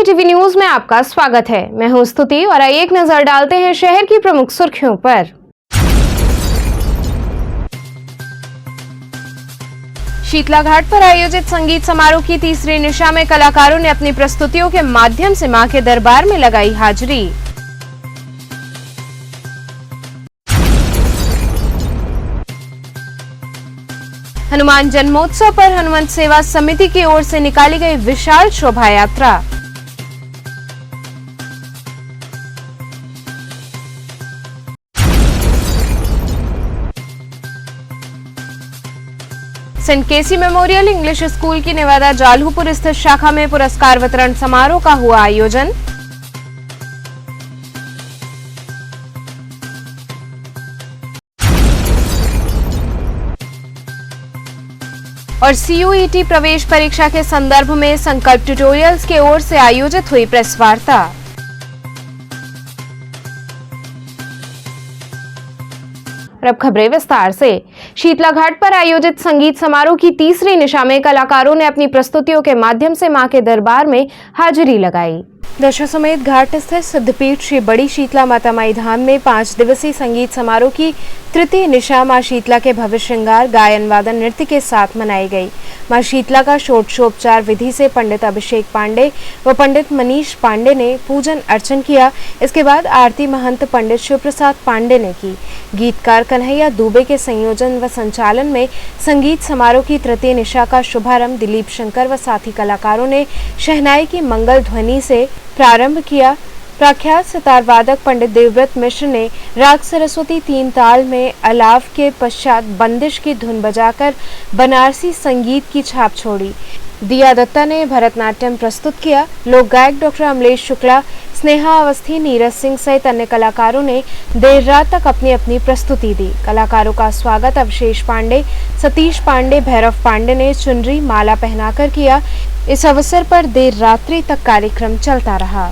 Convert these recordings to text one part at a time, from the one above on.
TV news में आपका स्वागत है। मैं हूं स्तुति और आइए एक नजर डालते हैं शहर की प्रमुख सुर्खियों पर। शीतला घाट पर आयोजित संगीत समारोह की तीसरी निशा में कलाकारों ने अपनी प्रस्तुतियों के माध्यम से मां के दरबार में लगाई हाजिरी। हनुमान जन्मोत्सव पर हनुमंत सेवा समिति की ओर से निकाली गई विशाल शोभा यात्रा। सेंट केसी मेमोरियल इंग्लिश स्कूल की नेवादा जाल्हूपुर स्थित शाखा में पुरस्कार वितरण समारोह का हुआ आयोजन। और CUET प्रवेश परीक्षा के संदर्भ में संकल्प ट्यूटोरियल्स की ओर से आयोजित हुई प्रेस वार्ता। अब खबरें विस्तार से। शीतला घाट पर आयोजित संगीत समारोह की तीसरी निशा में कलाकारों ने अपनी प्रस्तुतियों के माध्यम से मां के दरबार में हाजिरी लगाई। दशाश्वमेध घाट स्थित सिद्धपीठ श्री बड़ी शीतला माता माई धाम में 5 दिवसीय संगीत समारोह की तृतीय निशा मां शीतला के भव्य श्रृंगार, गायन वादन, नृत्य के साथ मनाई गई। मां शीतला का षोडशोपचार विधि से पंडित अभिषेक पांडे व पंडित मनीष पांडे ने पूजन अर्चन किया। इसके बाद आरती महंत पंडित शिव प्रसाद पांडे ने की। गीतकार कन्हैया दुबे के संयोजन व संचालन में संगीत समारोह की तृतीय निशा का शुभारंभ दिलीप शंकर व साथी कलाकारों ने शहनाई की मंगल ध्वनि से प्रारंभ किया। प्रख्यात सितार वादक पंडित देवव्रत मिश्र ने राग सरस्वती 3 ताल में अलाव के पश्चात बंदिश की धुन बजाकर बनारसी संगीत की छाप छोड़ी। दिया दत्ता ने भरतनाट्यम प्रस्तुत किया। लोक गायक डॉक्टर अमलेश शुक्ला, स्नेहा अवस्थी, नीरज सिंह सहित अन्य कलाकारों ने देर रात तक अपनी अपनी प्रस्तुति दी। कलाकारों का स्वागत अवशेष पांडे, सतीश पांडे, भैरव पांडे ने चुनरी माला पहनाकर किया। इस अवसर पर देर रात्रि तक कार्यक्रम चलता रहा।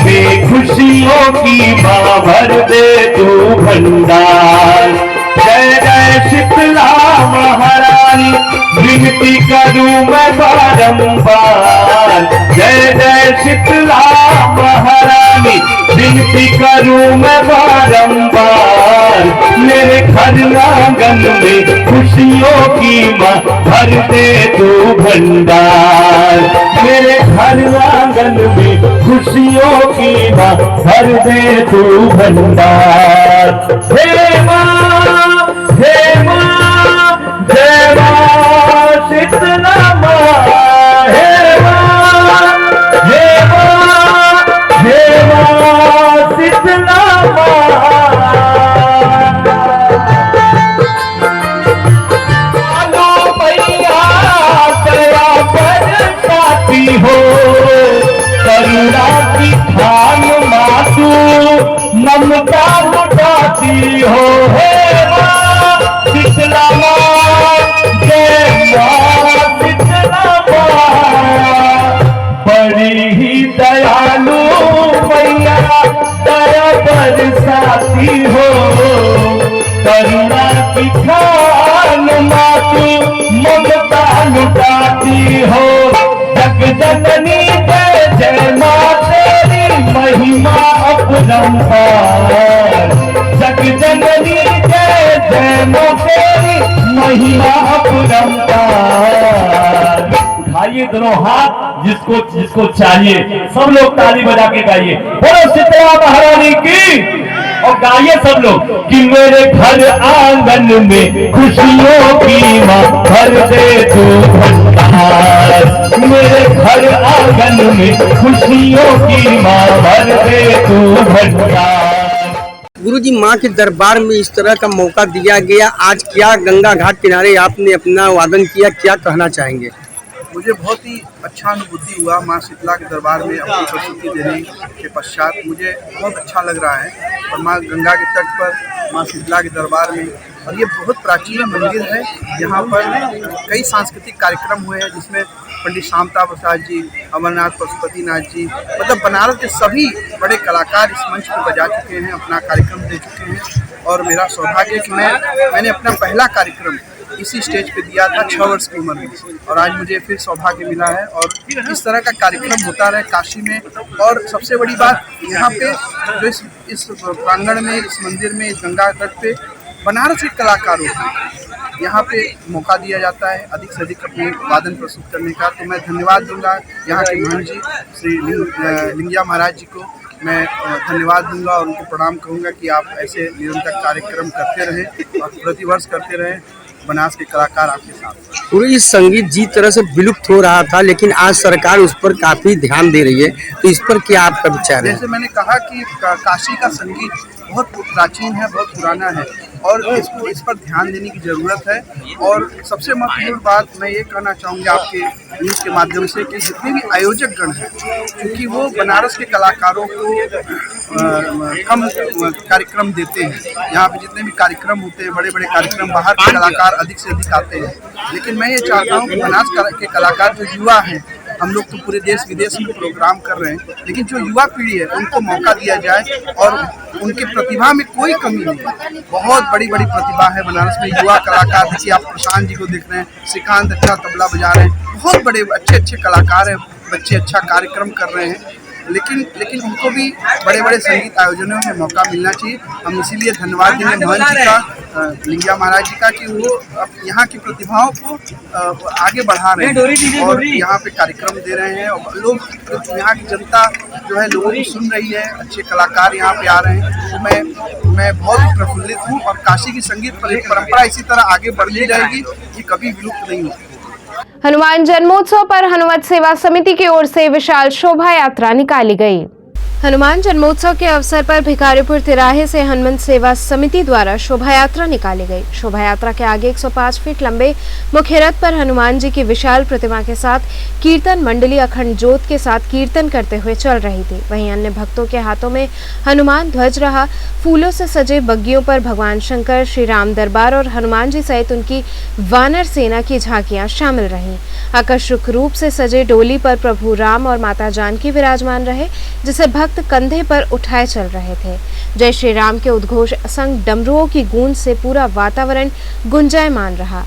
में खुशियों की माँ भर दे तू भंडार। जय जय शीतला महारानी विनती करूं मैं बारंबार। जय जय शीतला महारानी विनती करूं मैं बारंबार। मेरे घर आंगन में खुशियों की माँ भर दे तू भंडार। मेरे घर आंगन में खुशियों की माँ भर दे तू भंडार। हे माँ, हे माँ, जय माँ शीतला माँ। हे माँ, हे माँ, हे माँ शीतला माँ। हो करुणा की खान मातू ममता लुटाती हो। हे माँ शीतला माँ, जय माँ शीतला माँ। बड़ी ही दयालु मैया दया बरसाती हो। करुणा की खान मातू ममता लुटाती हो। जननी जय जय माँ तेरी महिमा अपरंपार। जग जननी जय जय माँ तेरी महिमा अपरंपार। उठाइए दोनों हाथ, जिसको जिसको चाहिए सब लोग ताली बजा के गाइए बोलो शीतला महारानी की। और गाइए सब लोग कि मेरे घर आंगन में खुशियों की माँ भर दे तू भंडार। मेरे घर आंगन में खुशियों की माँ भर दे तू भंडार। गुरुजी, माँ के दरबार में इस तरह का मौका दिया गया, आज क्या गंगा घाट किनारे आपने अपना वादन किया, क्या कहना चाहेंगे? मुझे बहुत ही अच्छा अनुभूति हुआ माँ शीतला के दरबार में अपनी प्रस्तुति देने के पश्चात। मुझे बहुत अच्छा लग रहा है और माँ गंगा के तट पर माँ शीतला के दरबार में, और ये बहुत प्राचीन मंदिर है। यहाँ पर कई सांस्कृतिक कार्यक्रम हुए हैं जिसमें पंडित शामता प्रसाद जी, अमरनाथ पशुपतिनाथ जी, मतलब बनारस के सभी बड़े कलाकार इस मंच पर बजा चुके हैं, अपना कार्यक्रम दे चुके हैं। और मेरा सौभाग्य है कि मैंने अपना पहला कार्यक्रम इसी स्टेज पे दिया था 6 वर्ष की उम्र में, और आज मुझे फिर सौभाग्य मिला है और इस तरह का कार्यक्रम होता रहे काशी में। और सबसे बड़ी बात यहाँ पे जो इस प्रांगण में, इस मंदिर में, इस गंगा तट पे बनारस के कलाकारों को यहाँ पे मौका दिया जाता है अधिक से अधिक अपने वादन प्रस्तुत करने का। तो मैं धन्यवाद दूंगा यहाँ के महंत जी श्री लिंगिया महाराज जी को, मैं धन्यवाद दूंगा और उनको प्रणाम करूंगा कि आप ऐसे निरंतर कार्यक्रम करते रहें और प्रतिवर्ष करते रहें। बनारस के कलाकार आपके साथ। पूरी संगीत जिस तरह से विलुप्त हो रहा था, लेकिन आज सरकार उस पर काफी ध्यान दे रही है, तो इस पर क्या आपका विचार है? जैसे मैंने कहा कि काशी का संगीत बहुत प्राचीन है, बहुत पुराना है और इस पर ध्यान देने की ज़रूरत है। और सबसे महत्वपूर्ण बात मैं ये कहना चाहूँगी आपके न्यूज़ के माध्यम से कि जितने भी आयोजक गण हैं, क्योंकि वो बनारस के कलाकारों को कम कार्यक्रम देते हैं। यहाँ पे जितने भी कार्यक्रम होते हैं, बड़े बड़े कार्यक्रम, बाहर के कलाकार अधिक से अधिक आते हैं, लेकिन मैं ये चाहता हूँ कि बनारस के कलाकार जो युवा हैं, हम लोग तो पूरे देश विदेश में प्रोग्राम कर रहे हैं, लेकिन जो युवा पीढ़ी है उनको मौका दिया जाए और उनकी प्रतिभा में कोई कमी नहीं है। बहुत बड़ी बड़ी प्रतिभा है बनारस में, युवा कलाकार। देखिए आप प्रशांत जी को देख रहे हैं, श्रीकांत अच्छा तबला बजा रहे हैं, बहुत बड़े अच्छे अच्छे कलाकार हैं, बच्चे अच्छा कार्यक्रम कर रहे हैं, लेकिन उनको भी बड़े बड़े संगीत आयोजनों में मौका मिलना चाहिए। हम इसीलिए धन्यवाद देंगे महंत जी का, लिंगिया महाराज जी का, कि वो यहाँ की प्रतिभाओं को आगे बढ़ा रहे हैं और यहाँ पे कार्यक्रम दे रहे हैं और लोग, यहाँ की जनता जो है लोगों को सुन रही है, अच्छे कलाकार यहाँ पे आ रहे हैं। तो मैं बहुत प्रफुल्लित हूँ और काशी की संगीत परंपरा इसी तरह आगे बढ़ती रहेगी, ये कभी विलुप्त नहीं होगी। हनुमान जन्मोत्सव पर हनुमत सेवा समिति की ओर से विशाल शोभा यात्रा निकाली गई। हनुमान जन्मोत्सव के अवसर पर भिखारीपुर तिराहे से हनुमत सेवा समिति द्वारा शोभा यात्रा निकाली गई। शोभा यात्रा के आगे 105 फीट लंबे मुख्य रथ पर हनुमान जी की विशाल प्रतिमा के साथ कीर्तन मंडली अखंड ज्योत के साथ कीर्तन करते हुए चल रही थी। वहीं अन्य भक्तों के हाथों में हनुमान ध्वज रहा। फूलों से सजे बग्गियों पर भगवान शंकर, श्री राम दरबार और हनुमान जी सहित उनकी वानर सेना की झांकियां शामिल रहीं। आकर्षक रूप से सजे डोली पर प्रभु राम और माता जानकी विराजमान रहे, जिसे भक्त कंधे पर उठाए चल रहे थे। जय श्री राम के उद्घोष संग डमरुओं की गूंज से पूरा वातावरण गुंजायमान रहा।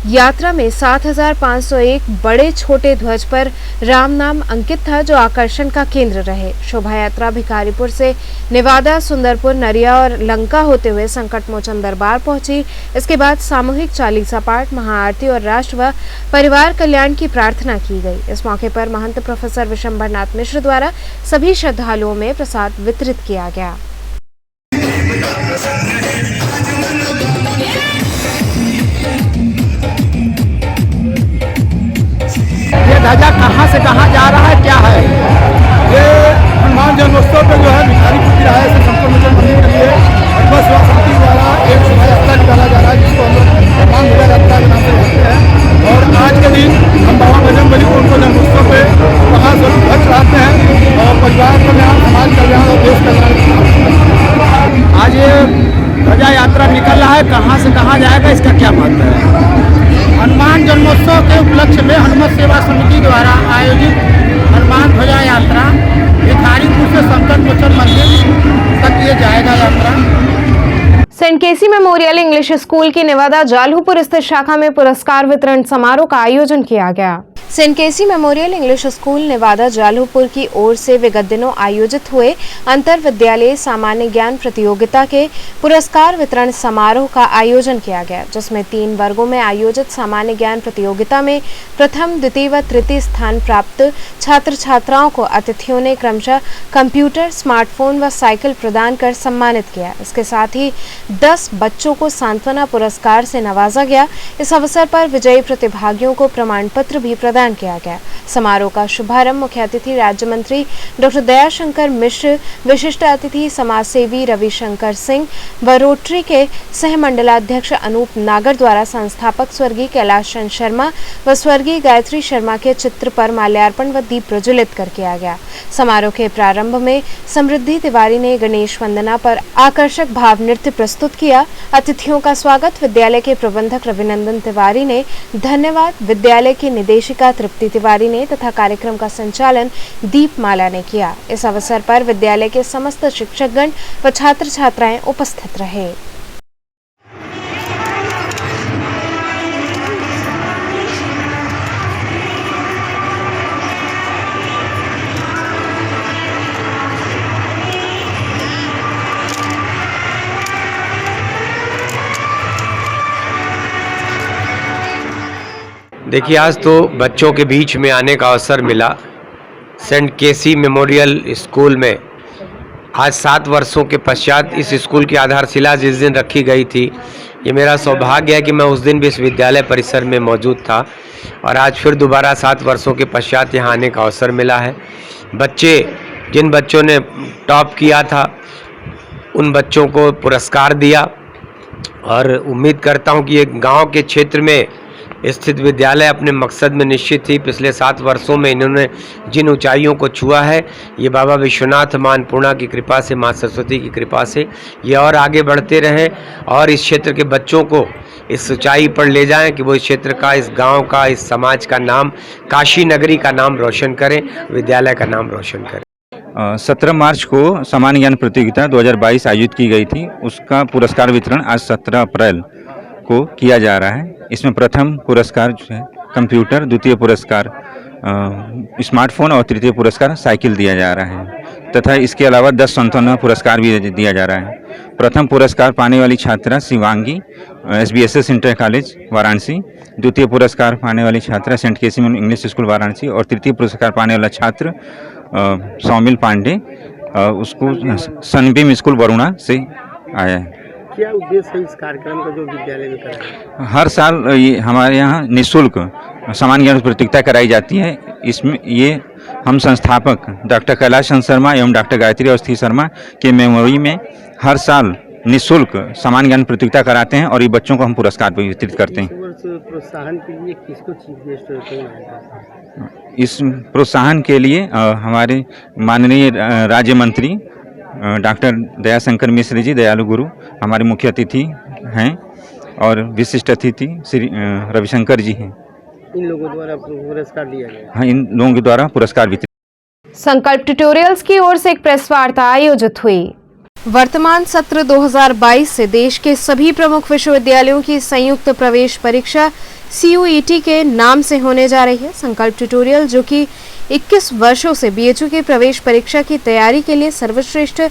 यात्रा में 7501 बड़े छोटे ध्वज पर राम नाम अंकित था, जो आकर्षण का केंद्र रहे। शोभा यात्रा भिखारीपुर से नेवादा, सुंदरपुर, नरिया और लंका होते हुए संकट मोचन दरबार पहुंची। इसके बाद सामूहिक चालीसा पाठ, महाआरती और राष्ट्र व परिवार कल्याण की प्रार्थना की गई। इस मौके पर महंत प्रोफेसर विशंबर नाथ मिश्र द्वारा सभी श्रद्धालुओं में प्रसाद वितरित किया गया। ये ध्वजा कहाँ से कहाँ जा रहा है, क्या है? ये हनुमान जन्मोत्सव पे जो है भिखारीपुर तिराहे से शंकर मोचन मंदिर के लिए हनुमत सेवा समिति द्वारा एक शोभा यात्रा निकाला जा रहा है, जिसको हम लोग हनुमान शोभा यात्रा के नाम से कहते हैं। और आज के दिन हम बाबा बजरंगबली को उनको जन्मोत्सव पे वहाँ से ध्वज चढ़ाते हैं और परिवार कल्याण, समाज कल्याण और देश कल्याण। आज ये ध्वजा यात्रा निकल रहा है, कहाँ से कहाँ जाएगा, इसका क्या महत्व है? हनुमान जन्मोत्सव के उपलक्ष्य में हनुमत सेवा समिति द्वारा आयोजित हनुमान ध्वजा यात्रा भिखारीपुर से संकट मोचन मंदिर तक ये जाएगा यात्रा। सेंट केसी मेमोरियल इंग्लिश स्कूल की नेवादा जालहूपुर स्थित शाखा में पुरस्कार वितरण समारोह का आयोजन किया गया। सेंट केसी मेमोरियल इंग्लिश स्कूल नेवादा जालहूपुर की ओर से विगत दिनों आयोजित हुए अंतर विद्यालय सामान्य ज्ञान प्रतियोगिता के पुरस्कार वितरण समारोह का आयोजन किया गया, जिसमें 3 वर्गों में आयोजित सामान्य ज्ञान प्रतियोगिता में प्रथम, द्वितीय व तृतीय स्थान प्राप्त छात्र छात्राओं को अतिथियों ने क्रमशः कंप्यूटर, स्मार्टफोन व साइकिल प्रदान कर सम्मानित किया। इसके साथ ही 10 बच्चों को सांत्वना पुरस्कार से नवाजा गया। इस अवसर पर विजयी प्रतिभागियों को प्रमाण पत्र भी प्रदान किया गया। समारोह का शुभारंभ मुख्य अतिथि राज्य मंत्री डॉक्टर दयाशंकर मिश्र, विशिष्ट अतिथि समाजसेवी रविशंकर सिंह व रोटरी के सह मंडलाध्यक्ष अनूप नागर द्वारा संस्थापक स्वर्गीय कैलाश चंद शर्मा व स्वर्गीय गायत्री शर्मा के चित्र पर माल्यार्पण व दीप प्रज्वलित कर किया गया। समारोह के प्रारंभ में समृद्धि तिवारी ने गणेश वंदना पर आकर्षक भाव नृत्य प्रस्तुत किया। अतिथियों का स्वागत विद्यालय के प्रबंधक रविनंदन तिवारी ने, धन्यवाद विद्यालय की निदेशिका तृप्ति तिवारी ने तथा कार्यक्रम का संचालन दीपमाला ने किया। इस अवसर पर विद्यालय के समस्त शिक्षकगण व छात्र छात्राएं उपस्थित रहे। देखिए, आज तो बच्चों के बीच में आने का अवसर मिला। सेंट केसी मेमोरियल स्कूल में आज 7 वर्षों के पश्चात इस स्कूल की आधारशिला जिस दिन रखी गई थी, ये मेरा सौभाग्य है कि मैं उस दिन भी इस विद्यालय परिसर में मौजूद था और आज फिर दोबारा 7 वर्षों के पश्चात यहाँ आने का अवसर मिला है। जिन बच्चों ने टॉप किया था उन बच्चों को पुरस्कार दिया और उम्मीद करता हूँ कि ये गाँव के क्षेत्र में स्थित विद्यालय अपने मकसद में निश्चित ही पिछले 7 वर्षों में इन्होंने जिन ऊंचाइयों को छुआ है, ये बाबा विश्वनाथ मां अन्नपूर्णा की कृपा से, मां सरस्वती की कृपा से ये और आगे बढ़ते रहें और इस क्षेत्र के बच्चों को इस ऊंचाई पर ले जाएं कि वो इस क्षेत्र का, इस गांव का, इस समाज का नाम, काशी नगरी का नाम रोशन करें, विद्यालय का नाम रोशन करें। 17 मार्च को सामान्य ज्ञान प्रतियोगिता 2022 आयोजित की गई थी। उसका पुरस्कार वितरण आज 17 अप्रैल को किया जा रहा है। इसमें प्रथम पुरस्कार जो है कंप्यूटर, द्वितीय पुरस्कार स्मार्टफोन और तृतीय पुरस्कार साइकिल दिया जा रहा है तथा इसके अलावा 10 सांत्वना पुरस्कार भी दिया जा रहा है। प्रथम पुरस्कार पाने वाली छात्रा Shivangi, SBSS inter college Varanasi. द्वितीय पुरस्कार पाने वाली छात्रा सेंट केसी इंग्लिश स्कूल वाराणसी और तृतीय पुरस्कार पाने वाला छात्र सौमिल पांडे, उसको सनबीम स्कूल वरुणा से आया है। क्या उद्देश्य है इस कार्यक्रम का जो विद्यालय में कराया? हर साल ये हमारे यहाँ निःशुल्क सामान्य ज्ञान प्रतियोगिता कराई जाती है। इसमें ये हम संस्थापक डॉक्टर कैलाश चंद शर्मा एवं डॉक्टर गायत्री अवस्थी शर्मा के मेमोरी में हर साल निःशुल्क सामान्य ज्ञान प्रतियोगिता कराते हैं और ये बच्चों को हम पुरस्कार भी वितरित करते हैं। प्रोत्साहन के लिए किसको चीफ गेस्ट आएगा? इस प्रोत्साहन के लिए हमारे माननीय राज्य मंत्री डॉक्टर दयाशंकर मिश्र जी, दयालु गुरु हमारे मुख्य अतिथि हैं और विशिष्ट अतिथि श्री रविशंकर जी हैं। इन लोगों द्वारा पुरस्कार दिया गया? हाँ, इन लोगों के द्वारा पुरस्कार वितरित। संकल्प ट्यूटोरियल्स की ओर से एक प्रेस वार्ता आयोजित हुई। वर्तमान सत्र 2022 से देश के सभी प्रमुख विश्वविद्यालयों की संयुक्त प्रवेश परीक्षा CUET के नाम से होने जा रही है। संकल्प ट्यूटोरियल, जो कि 21 वर्षों से BHU की प्रवेश परीक्षा की तैयारी के लिए सर्वश्रेष्ठ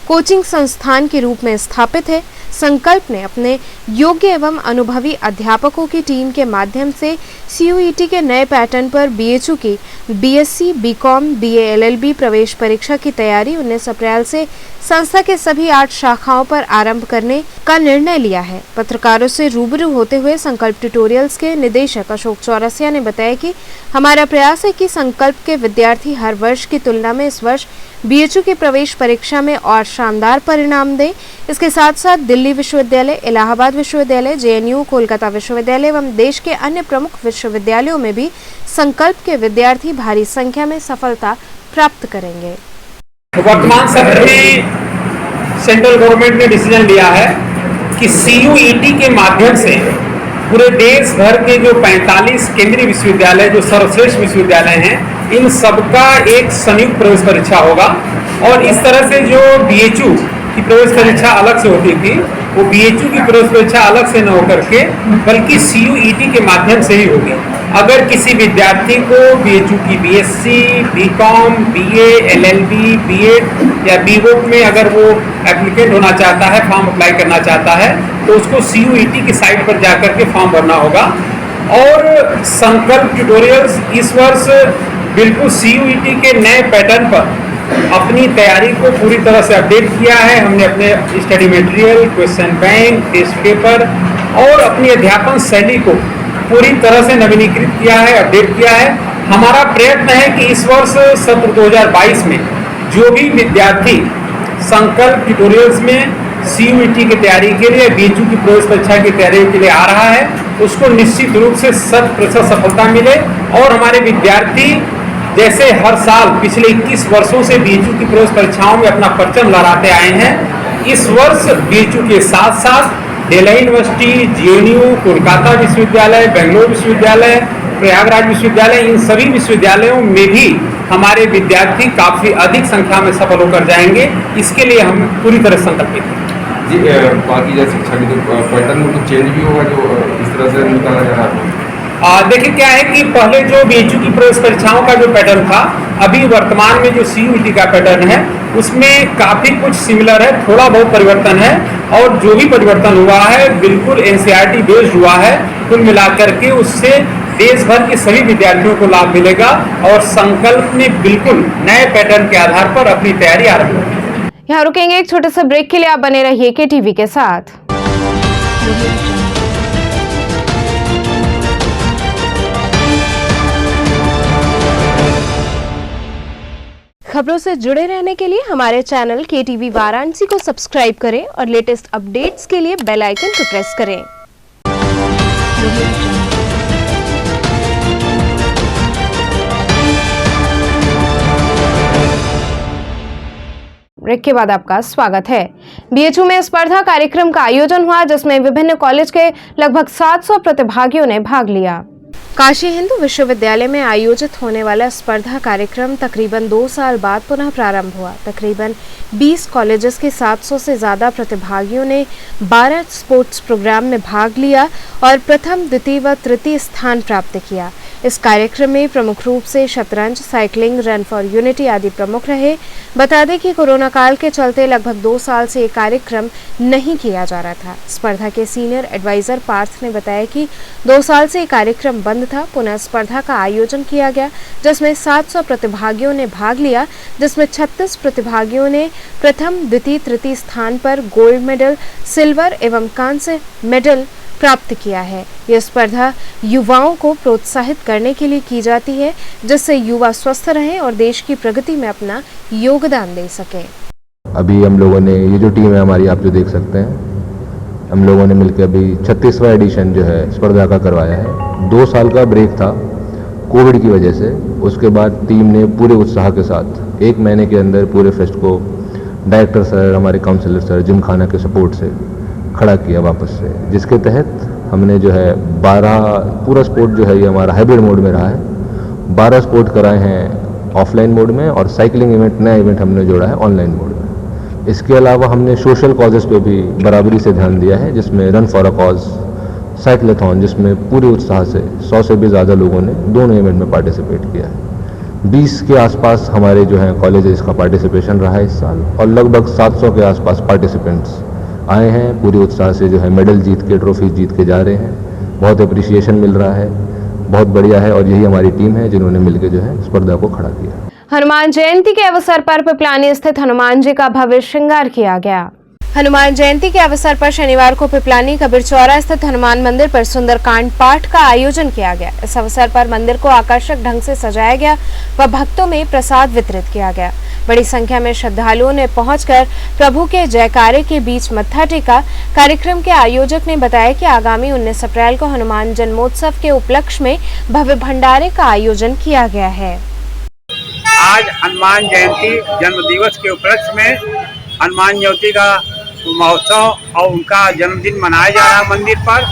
कोचिंग संस्थान के रूप में स्थापित है, संकल्प ने अपने योग्य एवं अनुभवी अध्यापकों की टीम के माध्यम से CUET के नए पैटर्न पर BHU की BSc, BCom, BA, LLB प्रवेश परीक्षा की तैयारी 19 अप्रैल से संस्था के सभी 8 शाखाओं पर आरंभ करने का निर्णय लिया है। पत्रकारों से रूबरू होते हुए संकल्प ट्यूटोरियल्स के निदेशक अशोक चौरसिया ने बताया कि हमारा प्रयास है कि संकल्प के विद्यार्थी हर वर्ष की तुलना में इस वर्ष BHU की प्रवेश परीक्षा में और शानदार परिणाम दें। इसके साथ साथ दिल्ली विश्वविद्यालय, इलाहाबाद विश्वविद्यालय, JNU, कोलकाता विश्वविद्यालय एवं देश के अन्य प्रमुख विश्वविद्यालयों में भी संकल्प के विद्यार्थी भारी संख्या में सफलता प्राप्त करेंगे। वर्तमान सत्र में सेंट्रल गवर्नमेंट ने डिसीजन लिया है कि CUET के माध्यम से पूरे देश भर के जो 45 केंद्रीय विश्वविद्यालय, जो सर्वश्रेष्ठ विश्वविद्यालय हैं, इन सबका एक संयुक्त प्रवेश परीक्षा होगा। और इस तरह से जो BHU की प्रवेश परीक्षा अलग से होती थी, वो BHU की प्रवेश परीक्षा अलग से न होकर के बल्कि CUET के माध्यम से ही होगी। अगर किसी विद्यार्थी को BHU की BSc, BCom, BA, LLB, BEd या BVoc में अगर वो एप्लीकेंट होना चाहता है, फॉर्म अप्लाई करना चाहता है, तो उसको CUET की साइट पर जाकर के फॉर्म भरना होगा। और संकल्प ट्यूटोरियल्स इस वर्ष बिल्कुल CUET के नए पैटर्न पर अपनी तैयारी को पूरी तरह से अपडेट किया है। हमने अपने study material, question bank, test paper और अपनी अध्यापन शैली को पूरी तरह से नवीनीकृत किया है, अपडेट किया है। हमारा प्रयत्न है कि इस वर्ष सत्र 2022 में जो भी विद्यार्थी संकल्प ट्यूटोरियल्स में CUET की तैयारी के लिए BHU की प्रवेश परीक्षा की तैयारी के लिए आ रहा है, उसको निश्चित रूप से 100% सफलता मिले। और हमारे विद्यार्थी जैसे हर साल पिछले 21 वर्षों से BHU की प्रवेश परीक्षाओं में अपना परचम लहराते आए हैं, इस वर्ष BHU के साथ साथ दिल्ली यूनिवर्सिटी, JNU, कोलकाता विश्वविद्यालय, बेंगलोर विश्वविद्यालय, प्रयागराज विश्वविद्यालय, इन सभी विश्वविद्यालयों में भी हमारे विद्यार्थी काफ़ी अधिक संख्या में सफल होकर जाएंगे। इसके लिए हम पूरी तरह संकल्पित हैं। जी, बात की जाए शिक्षा की तो पैटर्न में कुछ चेंज भी होगा जो इस तरह से निकाला जा रहा है? देखिए क्या है कि पहले जो BHU की प्रवेश परीक्षाओं का जो पैटर्न था, अभी वर्तमान में जो CUET का पैटर्न है उसमें काफ़ी कुछ सिमिलर है, थोड़ा बहुत परिवर्तन है। और जो भी परिवर्तन हुआ है बिल्कुल NCERT बेस्ड हुआ है। कुल मिलाकर के उससे देश भर के सभी विद्यार्थियों को लाभ मिलेगा और संकल्प में बिल्कुल नए पैटर्न के आधार पर अपनी तैयारी आरंभ होगी। यहाँ रुकेंगे एक छोटे से ब्रेक के लिए, आप बने रहिए KTV के साथ। खबरों से जुड़े रहने के लिए हमारे चैनल KTV वाराणसी को सब्सक्राइब करें और लेटेस्ट अपडेट्स के लिए बेल आइकन को प्रेस करें। ब्रेक के बाद आपका स्वागत है। BHU में स्पर्धा कार्यक्रम का आयोजन हुआ जिसमें विभिन्न कॉलेज के लगभग 700 प्रतिभागियों ने भाग लिया। काशी हिंदू विश्वविद्यालय में आयोजित होने वाला स्पर्धा कार्यक्रम तकरीबन 2 साल बाद पुनः प्रारंभ हुआ। तकरीबन 20 कॉलेजेस के 700 से ज़्यादा प्रतिभागियों ने 12 स्पोर्ट्स प्रोग्राम में भाग लिया और प्रथम, द्वितीय व तृतीय स्थान प्राप्त किया। इस कार्यक्रम में प्रमुख रूप से शतरंज, साइकिलिंग, रन फॉर यूनिटी आदि प्रमुख रहे। बता दें कि कोरोना काल के चलते लगभग 2 साल से ये कार्यक्रम नहीं किया जा रहा था। स्पर्धा के सीनियर एडवाइजर पार्थ ने बताया कि 2 साल से ये कार्यक्रम बंद था। पुनः स्पर्धा का आयोजन किया गया जिसमें 700 प्रतिभागियों ने भाग लिया, जिसमें 36 प्रतिभागियों ने प्रथम, द्वितीय, तृतीय स्थान पर गोल्ड मेडल, सिल्वर एवं कांस्य मेडल प्राप्त किया है। यह स्पर्धा युवाओं को प्रोत्साहित करने के लिए की जाती है जिससे युवा स्वस्थ रहें और देश की प्रगति में अपना योगदान दे सकें। अभी हम लोगों ने ये जो टीम है हमारी, आप जो देख सकते हैं, हम लोगों ने मिलकर अभी 36वां एडिशन जो है स्पर्धा का करवाया है। 2 साल का ब्रेक था कोविड की वजह से। उसके बाद टीम ने पूरे उत्साह के साथ 1 महीने के अंदर पूरे फेस्ट को डायरेक्टर सर, हमारे काउंसलर सर जिम खाना के सपोर्ट से खड़ा किया वापस से, जिसके तहत हमने जो है 12 पूरा स्पोर्ट जो है ये हमारा हाइब्रिड मोड में रहा है। 12 स्पोर्ट कराए हैं ऑफलाइन मोड में और साइकिलिंग इवेंट, नया इवेंट हमने जोड़ा है ऑनलाइन मोड में। इसके अलावा हमने सोशल कॉजेज़ पे भी बराबरी से ध्यान दिया है, जिसमें run for a cause, cyclothon, जिसमें पूरे उत्साह से 100 से भी ज़्यादा लोगों ने दोनों इवेंट में पार्टिसिपेट किया है। 20 के आसपास हमारे जो हैं कॉलेजेस का पार्टिसिपेशन रहा है इस साल और लगभग 700 के आसपास पार्टिसिपेंट्स आए हैं। पूरे उत्साह से जो है मेडल जीत के, ट्रॉफी जीत के जा रहे हैं। बहुत अप्रिसिएशन मिल रहा है, बहुत बढ़िया है। और यही हमारी टीम है जिन्होंने मिलकर जो है स्पर्धा को खड़ा किया। हनुमान जयंती के अवसर पर पिपलानी स्थित हनुमान जी का भव्य श्रृंगार किया गया। हनुमान जयंती के अवसर पर शनिवार को पिपलानी कबीर चौरा स्थित हनुमान मंदिर पर सुंदरकांड पाठ का आयोजन किया गया। इस अवसर पर मंदिर को आकर्षक ढंग से सजाया गया व भक्तों में प्रसाद वितरित किया गया। बड़ी संख्या में श्रद्धालुओं ने पहुंचकर प्रभु के जयकारे के बीच मत्था टेका। कार्यक्रम के आयोजक ने बताया कि आगामी 19 अप्रैल को हनुमान जन्मोत्सव के उपलक्ष्य में भव्य भंडारे का आयोजन किया गया है। आज हनुमान जयंती जन्म दिवस के उपलक्ष्य में हनुमान जयंती का महोत्सव और उनका जन्मदिन मनाया जा रहा है मंदिर पर,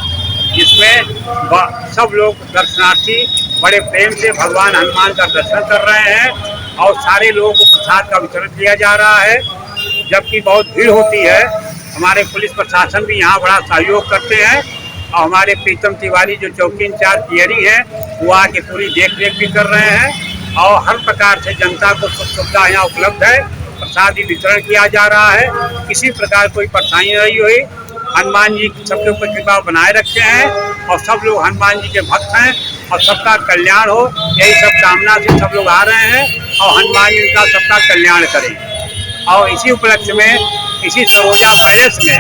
जिसमें सब लोग दर्शनार्थी बड़े प्रेम से भगवान हनुमान का दर्शन कर रहे हैं और सारे लोगों को प्रसाद का वितरण किया जा रहा है। जबकि बहुत भीड़ होती है, हमारे पुलिस प्रशासन भी यहाँ बड़ा सहयोग करते हैं और हमारे प्रीतम तिवारी जो चौकी इंचार्ज पीएरी हैं वो आके पूरी देख रेख भी कर रहे हैं और हर प्रकार से जनता को सुविधा यहाँ उपलब्ध है। प्रसादी वितरण किया जा रहा है, किसी प्रकार कोई परेशानी नहीं हुई। हनुमान जी सबके ऊपर कृपा बनाए रखे हैं और सब लोग हनुमान जी के भक्त हैं और सबका कल्याण हो, यही सब कामना से सब लोग आ रहे हैं और हनुमान जी उनका सबका कल्याण करें। और इसी उपलक्ष्य में इसी सरोजा पैलेस में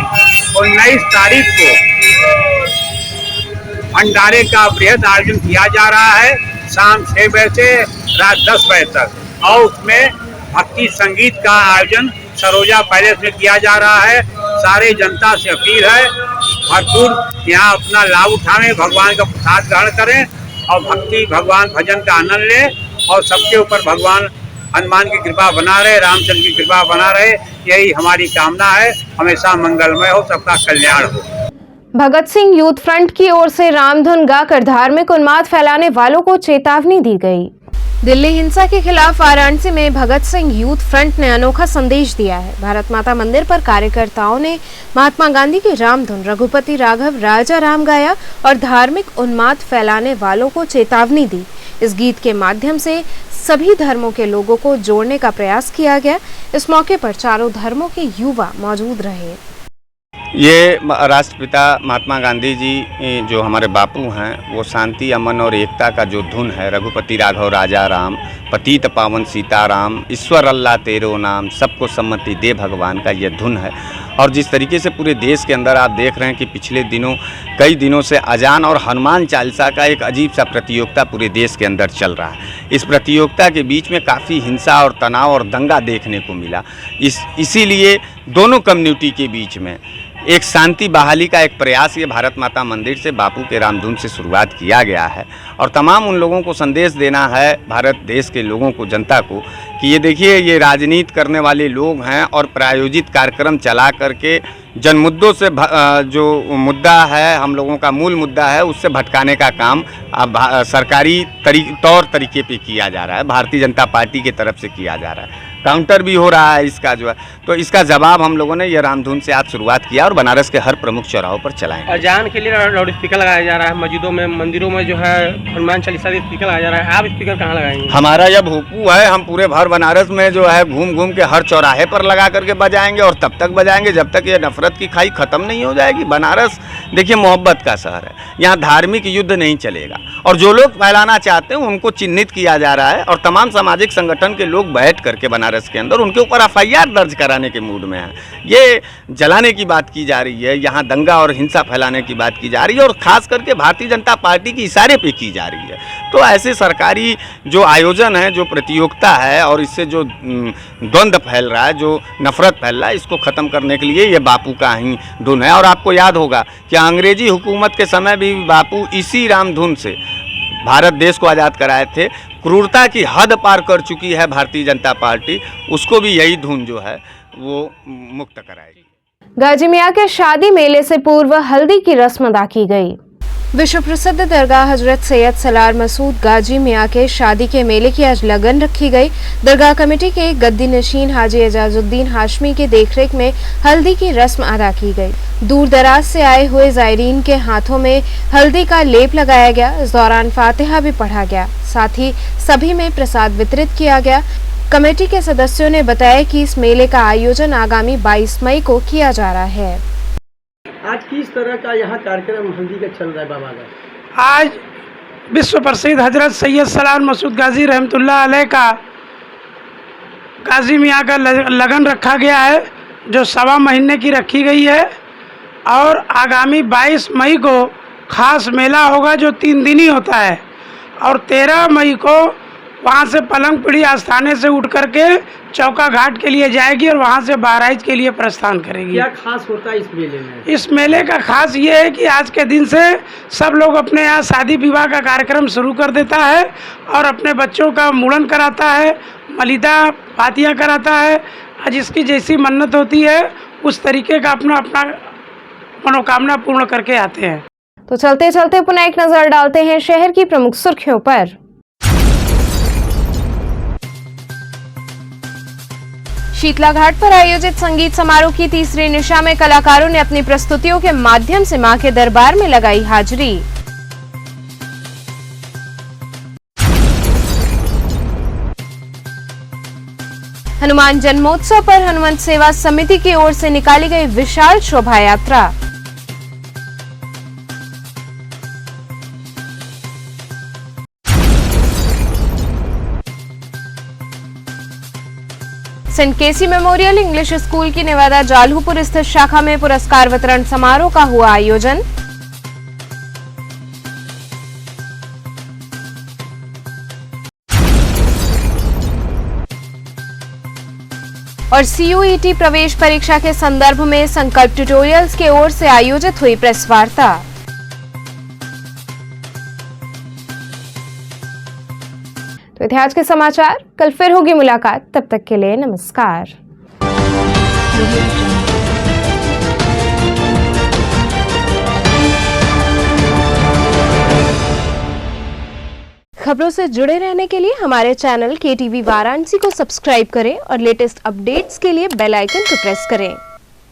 19 तारीख को भंडारे का बृहद आयोजन किया जा रहा है, शाम 6 बजे से रात 10 बजे तक। और उसमें भक्ति संगीत का आयोजन सरोजा पैलेस में किया जा रहा है। सारे जनता से अपील है भरपूर यहाँ अपना लाभ उठाएं, भगवान का प्रसाद ग्रहण करें और भक्ति भगवान भजन का आनंद लें और सबके ऊपर भगवान हनुमान की कृपा बना रहे, रामचंद्र की कृपा बना रहे, यही हमारी कामना है। हमेशा मंगलमय हो, सबका कल्याण हो। भगत सिंह यूथ फ्रंट की ओर से रामधुन गाकर धार्मिक उन्माद फैलाने वालों को चेतावनी दी गई। दिल्ली हिंसा के खिलाफ वाराणसी में भगत सिंह यूथ फ्रंट ने अनोखा संदेश दिया है। भारत माता मंदिर पर कार्यकर्ताओं ने महात्मा गांधी की रामधुन रघुपति राघव राजा राम गाया और धार्मिक उन्माद फैलाने वालों को चेतावनी दी। इस गीत के माध्यम से सभी धर्मों के लोगों को जोड़ने का प्रयास किया गया। इस मौके पर चारों धर्मों के युवा मौजूद रहे। ये राष्ट्रपिता महात्मा गांधी जी जो हमारे बापू हैं, वो शांति अमन और एकता का जो धुन है, रघुपति राघव राजा राम, पतित पावन सीताराम, ईश्वर अल्लाह तेरो नाम, सबको सम्मति दे भगवान का ये धुन है। और जिस तरीके से पूरे देश के अंदर आप देख रहे हैं कि पिछले दिनों कई दिनों से अजान और हनुमान चालीसा का एक अजीब सा प्रतियोगिता पूरे देश के अंदर चल रहा है। इस प्रतियोगिता के बीच में काफ़ी हिंसा और तनाव और दंगा देखने को मिला। इसीलिए दोनों कम्युनिटी के बीच में एक शांति बहाली का एक प्रयास ये भारत माता मंदिर से बापू के रामधुन से शुरुआत किया गया है। और तमाम उन लोगों को संदेश देना है, भारत देश के लोगों को, जनता को, कि ये देखिए ये राजनीति करने वाले लोग हैं और प्रायोजित कार्यक्रम चला करके जन मुद्दों से जो मुद्दा है, हम लोगों का मूल मुद्दा है, उससे भटकाने का काम अब सरकारी तौर तरीके पे किया जा रहा है, भारतीय जनता पार्टी की तरफ से किया जा रहा है। काउंटर भी हो रहा है इसका जो है, तो इसका जवाब हम लोगों ने ये रामधुन से आज शुरुआत किया और बनारस के हर प्रमुख चौराहों पर चलाएंगे। अजान के लिए लाउड स्पीकर लगाया जा रहा है, मस्जिदों में, मंदिरों में जो है हनुमान चालीसा के स्पीकर लगाया जा रहा है। आप स्पीकर कहाँ लगाएंगे? हमारा जब हुकू है, हम पूरे भर बनारस में जो है घूम घूम के हर चौराहे पर लगा करके बजाएंगे और तब तक बजाएंगे जब तक ये नफरत की खाई खत्म नहीं हो जाएगी। बनारस देखिए मोहब्बत का शहर है, यहाँ धार्मिक युद्ध नहीं चलेगा और जो लोग फैलाना चाहते हैं उनको चिन्हित किया जा रहा है और तमाम सामाजिक संगठन के लोग बैठ करके बनारस के अंदर उनके ऊपर एफआईआर दर्ज कराने के मूड में है। ये जलाने की बात की जा रही है, यहाँ दंगा और हिंसा फैलाने की बात की जा रही है और खास करके भारतीय जनता पार्टी की इशारे पे की जा रही है। तो ऐसे सरकारी जो आयोजन है, जो प्रतियोगिता है और इससे जो द्वंद्व फैल रहा है, जो नफरत फैल रहा है, इसको ख़त्म करने के लिए ये बापू का ही धुन है। और आपको याद होगा कि अंग्रेजी हुकूमत के समय भी बापू इसी रामधुन से भारत देश को आज़ाद कराए थे। क्रूरता की हद पार कर चुकी है भारतीय जनता पार्टी, उसको भी यही धुन जो है वो मुक्त कराएगी। गाजी मियां के शादी मेले से पूर्व हल्दी की रस्म अदा की गई। विश्व प्रसिद्ध दरगाह हजरत सैयद सलार मसूद गाजी मियां के शादी के मेले की आज लगन रखी गई। दरगाह कमेटी के गद्दी नशीन हाजी एजाजुद्दीन हाशमी के देखरेख में हल्दी की रस्म अदा की गई। दूर दराज से आए हुए जायरीन के हाथों में हल्दी का लेप लगाया गया। इस दौरान फातिहा भी पढ़ा गया, साथ ही सभी में प्रसाद वितरित किया गया। कमेटी के सदस्यों ने बताया कि इस मेले का आयोजन आगामी 22 मई को किया जा रहा है। आज किस तरह का यहाँ कार्यक्रम हल्दी का चल रहा है बाबा का? आज विश्व प्रसिद्ध हजरत सैयद सलार मसूद गाजी रहमतुल्लाह अलैह का गाजी मियां का लगन रखा गया है, जो 1.25 महीने की रखी गई है और आगामी 22 मई को खास मेला होगा जो 3 दिन ही होता है और 13 मई को वहाँ से पलंग पीढ़ी आस्थाने से उठ करके चौका घाट के लिए जाएगी और वहाँ से बहराइच के लिए प्रस्थान करेगी। क्या खास होता है इस मेले में? इस मेले का खास ये है कि आज के दिन से सब लोग अपने यहाँ शादी विवाह का कार्यक्रम शुरू कर देता है और अपने बच्चों का मुंडन कराता है, मलिदा फातिहा कराता है। जिसकी जैसी मन्नत होती है उस तरीके का अपना अपना मनोकामना पूर्ण करके आते हैं। तो चलते चलते पुनः एक नजर डालते हैं शहर की प्रमुख सुर्खियों पर। शीतला घाट पर आयोजित संगीत समारोह की तीसरी निशा में कलाकारों ने अपनी प्रस्तुतियों के माध्यम से मां के दरबार में लगाई हाजिरी। हनुमान जन्मोत्सव पर हनुमंत सेवा समिति की ओर से निकाली गई विशाल शोभा यात्रा। सेंट केसी मेमोरियल इंग्लिश स्कूल की नेवादा जाल्हूपुर स्थित शाखा में पुरस्कार वितरण समारोह का हुआ आयोजन। और CUET प्रवेश परीक्षा के संदर्भ में संकल्प ट्यूटोरियल्स की ओर से आयोजित हुई प्रेस वार्ता। तो थे आज के समाचार, कल फिर होगी मुलाकात, तब तक के लिए नमस्कार। खबरों से जुड़े रहने के लिए हमारे चैनल KTV वाराणसी को सब्सक्राइब करें और लेटेस्ट अपडेट्स के लिए बेल आइकन को प्रेस करें।